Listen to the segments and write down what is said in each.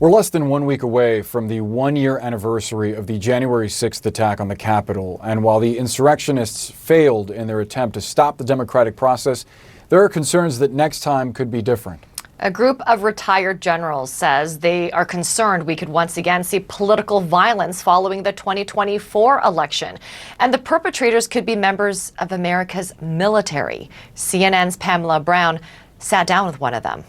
We're less than 1 week away from the one-year anniversary of the January 6th attack on the Capitol. And while the insurrectionists failed in their attempt to stop the democratic process, there are concerns that next time could be different. A group of retired generals says they are concerned we could once again see political violence following the 2024 election. And the perpetrators could be members of America's military. CNN's Pamela Brown sat down with one of them.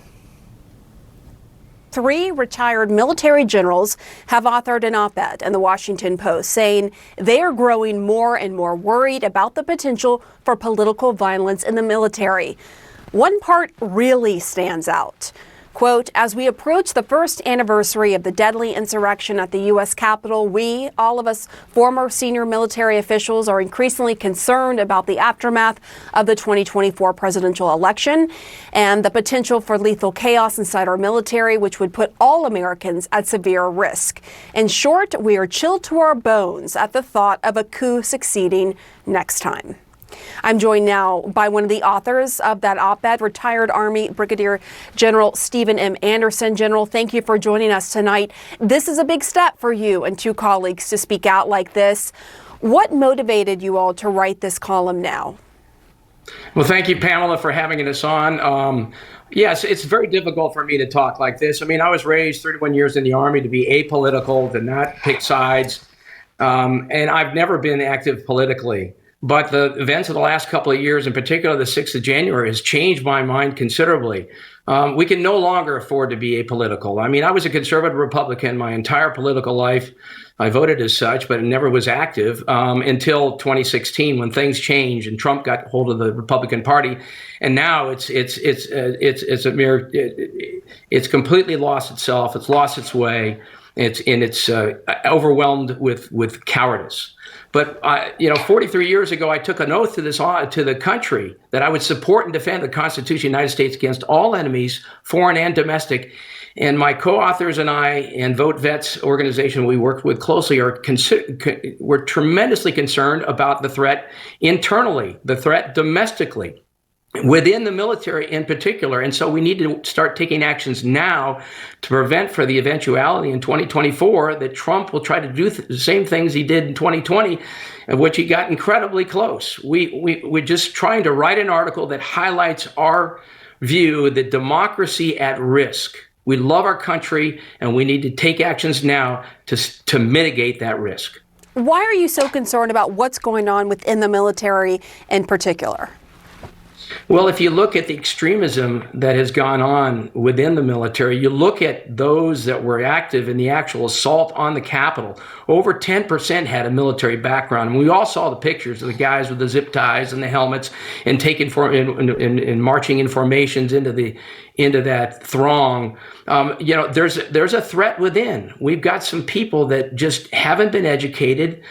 3 retired military generals have authored an op-ed in the Washington Post saying they are growing more and more worried about the potential for political violence in the military. One part really stands out. Quote, as we approach the first anniversary of the deadly insurrection at the U.S. Capitol, we, all of us former senior military officials, are increasingly concerned about the aftermath of the 2024 presidential election and the potential for lethal chaos inside our military, which would put all Americans at severe risk. In short, we are chilled to our bones at the thought of a coup succeeding next time. I'm joined now by one of the authors of that op-ed, retired Army Brigadier General Stephen M. Anderson. General, thank you for joining us tonight. This is a big step for you and 2 colleagues to speak out like this. What motivated you all to write this column now? Well, thank you, Pamela, for having us on. Yes, it's very difficult for me to talk like this. I mean, I was raised 31 years in the Army to be apolitical, to not pick sides, and I've never been active politically. But the events of the last couple of years, in particular the 6th of January, has changed my mind considerably. We can no longer afford to be apolitical. I mean, I was a conservative Republican my entire political life. I voted as such, but never was active until 2016 when things changed and Trump got hold of the Republican Party. And now it's completely lost itself. It's lost its way. It's overwhelmed with cowardice. But 43 years ago, I took an oath to the country that I would support and defend the Constitution of the United States against all enemies, foreign and domestic. And my co-authors and I, and Vote Vets organization we work with closely, we're tremendously concerned about the threat internally, the threat domestically, within the military in particular. And so we need to start taking actions now to prevent for the eventuality in 2024 that Trump will try to do the same things he did in 2020, of which he got incredibly close. We're just trying to write an article that highlights our view that democracy at risk. We love our country and we need to take actions now to mitigate that risk. Why are you so concerned about what's going on within the military in particular? Well, if you look at the extremism that has gone on within the military, you look at those that were active in the actual assault on the Capitol, over 10% had a military background. And we all saw the pictures of the guys with the zip ties and the helmets and and marching in formations into that throng. There's a threat within. We've got some people that just haven't been educated.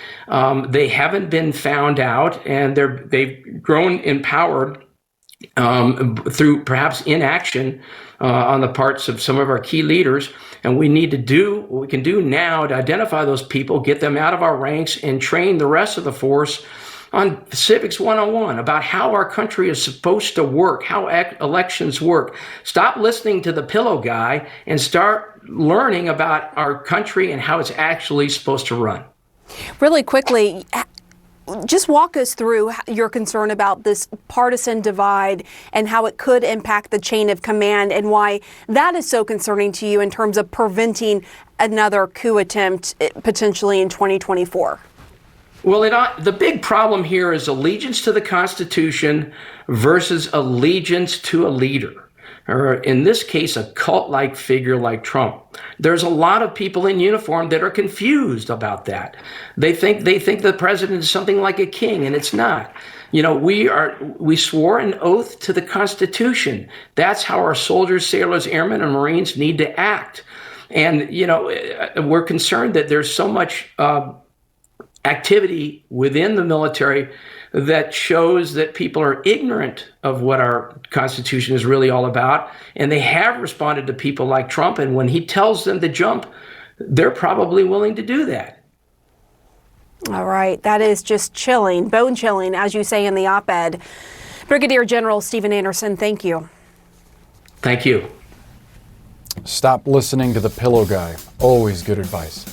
They haven't been found out, and they've grown empowered through perhaps inaction on the parts of some of our key leaders. And we need to do what we can do now to identify those people, get them out of our ranks, and train the rest of the force on Civics 101 about how our country is supposed to work, how elections work. Stop listening to the pillow guy and start learning about our country and how it's actually supposed to run. Really quickly, just walk us through your concern about this partisan divide and how it could impact the chain of command and why that is so concerning to you in terms of preventing another coup attempt potentially in 2024. Well, the big problem here is allegiance to the Constitution versus allegiance to a leader, or in this case, a cult-like figure like Trump. There's a lot of people in uniform that are confused about that. They think the president is something like a king, and it's not. We swore an oath to the Constitution. That's how our soldiers, sailors, airmen, and Marines need to act. And, we're concerned that there's so much activity within the military that shows that people are ignorant of what our Constitution is really all about. And they have responded to people like Trump. And when he tells them to jump, they're probably willing to do that. All right. That is just chilling, bone chilling, as you say in the op-ed. Brigadier General Stephen Anderson, thank you. Thank you. Stop listening to the pillow guy. Always good advice.